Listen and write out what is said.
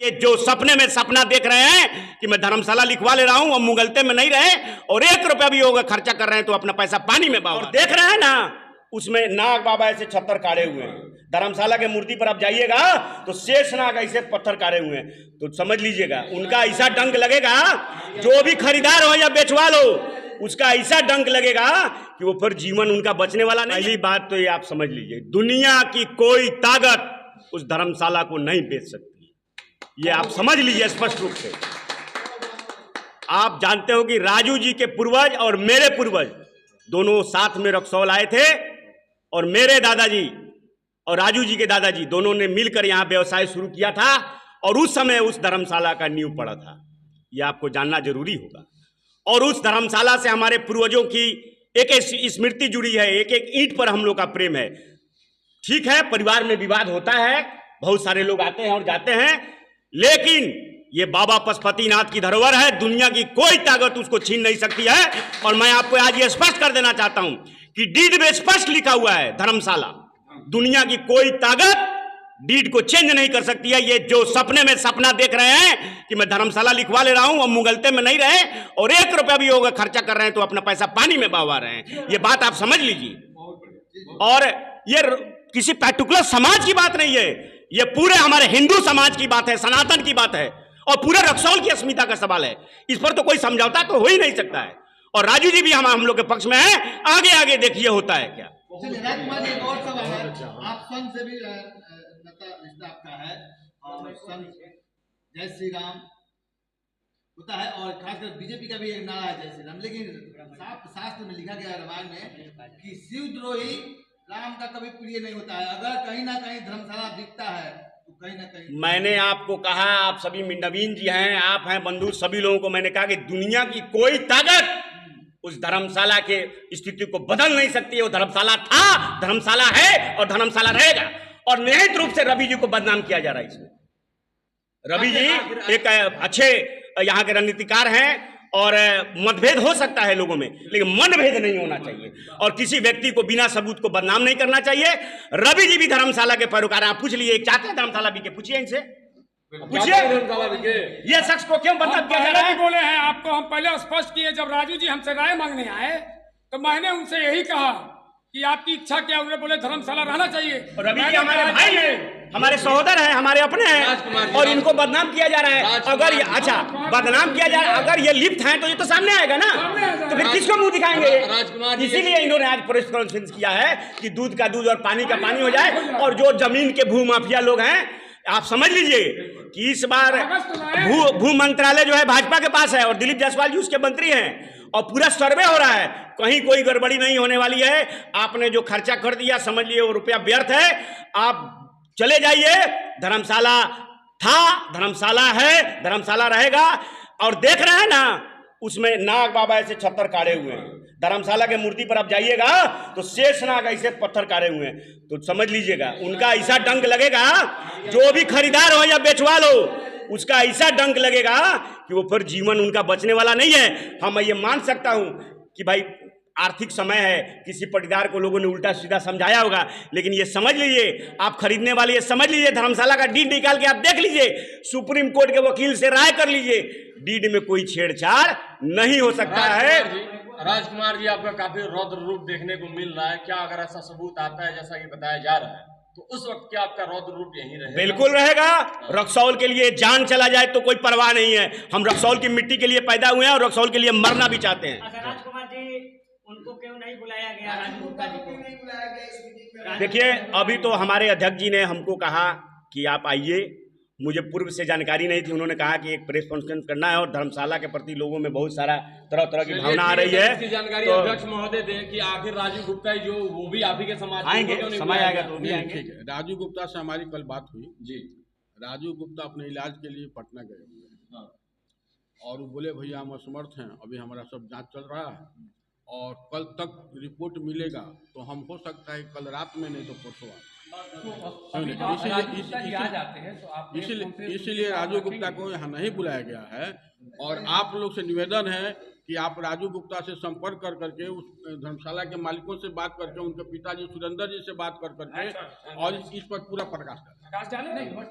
ये जो सपने में सपना देख रहे हैं कि मैं धर्मशाला लिखवा ले रहा हूं और मुगलते में नहीं रहे और 1 रुपया भी होगा खर्चा कर रहे हैं तो अपना पैसा पानी में बहा। और देख रहे हैं ना, उसमें नाग बाबा ऐसे 76 काढ़े हुए हैं। धर्मशाला के मूर्ति पर आप जाइएगा तो शेष नाग ऐसे पत्थर काढ़े हुए हैं, तो समझ लीजिएगा उनका ऐसा डंक लगेगा, जो भी खरीदार हो या बेचवा लो उसका ऐसा डंक लगेगा कि वो फिर जीवन उनका बचने वाला नहीं। पहली बात तो ये आप समझ लीजिए, दुनिया की कोई ताकत उस धर्मशाला को नहीं बेच सकती, ये आप समझ लीजिए स्पष्ट रूप से। आप जानते हो कि राजू जी के पूर्वज और मेरे पूर्वज दोनों साथ में रक्सौल आए थे और मेरे दादाजी और राजू जी के दादाजी दोनों ने मिलकर यहां व्यवसाय शुरू किया था और उस समय उस धर्मशाला का नींव पड़ा था, यह आपको जानना जरूरी होगा। और उस धर्मशाला से हमारे पूर्वजों की एक स्मृति जुड़ी है, एक एक ईंट पर हम लोग का प्रेम है। ठीक है, परिवार में विवाद होता है, बहुत सारे लोग आते हैं और जाते हैं, लेकिन ये बाबा पशुपतिनाथ की धरोहर है, दुनिया की कोई ताकत उसको छीन नहीं सकती है। और मैं आपको आज ये स्पष्ट कर देना चाहता हूं कि डीड में स्पष्ट लिखा हुआ है धर्मशाला, दुनिया की कोई ताकत डीड को चेंज नहीं कर सकती है। ये जो सपने में सपना देख रहे हैं कि मैं धर्मशाला लिखवा ले रहा हूं और मुगलते में नहीं रहे और 1 रुपया भी होगा खर्चा कर रहे हैं तो अपना पैसा पानी में बहा रहे हैं, ये बात आप समझ लीजिए। और ये किसी पर्टिकुलर समाज की बात नहीं है, ये पूरे हमारे हिंदू समाज की बात है, सनातन की बात है और पूरे रक्सौल की अस्मिता का सवाल है। इस पर तो कोई समझौता तो हो ही नहीं सकता है। और राजू जी भी हम लोग के पक्ष में है, आगे आगे देखिए होता है क्या। राजकुमार जी, एक और सवाल है, आप संत से भी रिश्ता आपका है और संत जय श्री राम होता है और खासकर बीजेपी का भी एक नारा है जय श्री राम, लेकिन साफ शास्त्र में लिखा गया है रामायण में कि शिवद्रोही राम का कभी प्रिय नहीं होता है। अगर कहीं ना कहीं धर्मशाला दिखता है तो कहीं ना कहीं, मैंने आपको कहा, आप सभी नवीन जी हैं, आप हैं बंधु, सभी लोगों को मैंने कहा कि दुनिया की कोई ताकत उस धर्मशाला के स्थिति को बदल नहीं सकती है। वो धर्मशाला था, धर्मशाला है और धर्मशाला रहेगा। और निहित रूप से रवि जी को बदनाम किया जा रहा है इसमें। रवि जी एक अच्छे यहाँ के रणनीतिकार हैं और मतभेद हो सकता है लोगों में, लेकिन मनभेद नहीं होना चाहिए और किसी व्यक्ति को बिना सबूत को बदनाम नहीं करना चाहिए। रवि जी भी धर्मशाला के पैरोकार हैं, आप पूछ लीजिए, चाहते हैं धर्मशाला बिके, पूछिए इनसे, पूछिए ये शख्स को क्यों बदनाम किया जा रहा है। बोले हैं आपको, हम पहले स्पष्ट किए, जब राजू जी हमसे राय मांगने आए तो मैंने उनसे यही कहा कि आपकी इच्छा क्या। उन्होंने बोले धर्मशाला रहना चाहिए। रवि जी हमारे भाई हैं, हमारे सहोदर हैं, हमारे अपने हैं और इनको बदनाम किया जा रहा है। अगर ये अच्छा बदनाम किया जा रहा है, अगर ये लिप्त हैं तो ये तो सामने आएगा ना, तो फिर किसको मुंह दिखाएंगे। इसीलिए इन्होंने आज प्रेस कॉन्फ्रेंस किया है कि दूध का दूध और पानी का पानी हो जाए। और जो जमीन के भू माफिया लोग हैं, आप समझ लीजिए कि इस बार भू मंत्रालय जो है भाजपा के पास है और दिलीप जायसवाल जी उसके मंत्री हैं और पूरा सर्वे हो रहा है, कहीं कोई गड़बड़ी नहीं होने वाली है। आपने जो खर्चा कर दिया समझ लिए वो रुपया व्यर्थ है। आप चले जाइए, धर्मशाला था, धर्मशाला है, धर्मशाला रहेगा। और देख रहे हैं ना, उसमें नाग बाबा ऐसे 76 काढ़े हुए हैं। धर्मशाला के मूर्ति पर आप जाइएगा तो शेष नाग ऐसे पत्थर काढ़े हुए हैं, तो समझ लीजिएगा उनका ऐसा डंक लगेगा, जो भी खरीदार हो या बेचवा लो उसका ऐसा डंक लगेगा कि वो फिर जीवन उनका बचने वाला नहीं है। हम ये मान सकता हूं कि भाई आर्थिक समय है, किसी पटीदार को लोगों ने उल्टा सीधा समझाया होगा, लेकिन ये समझ लीजिए, आप खरीदने वाले ये समझ लीजिए, धर्मशाला का डीड निकाल के आप देख लीजिए, सुप्रीम कोर्ट के वकील से राय कर लीजिए, डीड में कोई छेड़छाड़ नहीं हो सकता है। राजकुमार जी, आपका काफी रौद्र रूप देखने को मिल रहा है, क्या अगर ऐसा सबूत आता है जैसा कि बताया जा रहा है तो उस वक्त क्या आपका रौद्र रूप यहीं रहेगा? बिल्कुल रहेगा। रक्सौल के लिए जान चला जाए तो कोई परवाह नहीं है। हम रक्सौल की मिट्टी के लिए पैदा हुए हैं और रक्सौल के लिए मरना भी चाहते हैं। राजकुमार जी, उनको क्यों नहीं बुलाया गया? राजू गुप्ता जी को नहीं बुलाया गया इस मीटिंग में? देखिए, अभी तो हमारे अध्यक्ष जी ने हमको कहा कि आप आइए, मुझे पूर्व से जानकारी नहीं थी। उन्होंने कहा कि एक प्रेस कॉन्फ्रेंस करना है और धर्मशाला के प्रति लोगों में बहुत सारा तरह तरह की भावना आ रही है। जानकारी तो अध्यक्ष महोदय दें कि आखिर राजू गुप्ता जो वो भी आप ही के समाज आएंगे, समय आएगा तो भी आएंगे। ठीक है, राजू गुप्ता से हमारी कल बात हुई जी। राजू गुप्ता अपने इलाज के लिए पटना गए हुए हैं और वो बोले भैया हम असमर्थ हैं, अभी हमारा सब जांच चल रहा है और कल तक रिपोर्ट मिलेगा तो हम हो सकता है कल रात में नहीं तो परसों इसीलिए राजू गुप्ता को यहाँ नहीं बुलाया गया है। और आप लोग से निवेदन है कि आप राजू गुप्ता से संपर्क कर करके उस धर्मशाला के मालिकों से बात करके, उनके पिताजी सुरेंद्र जी से बात कर करके और इस पर पूरा प्रकाश करें।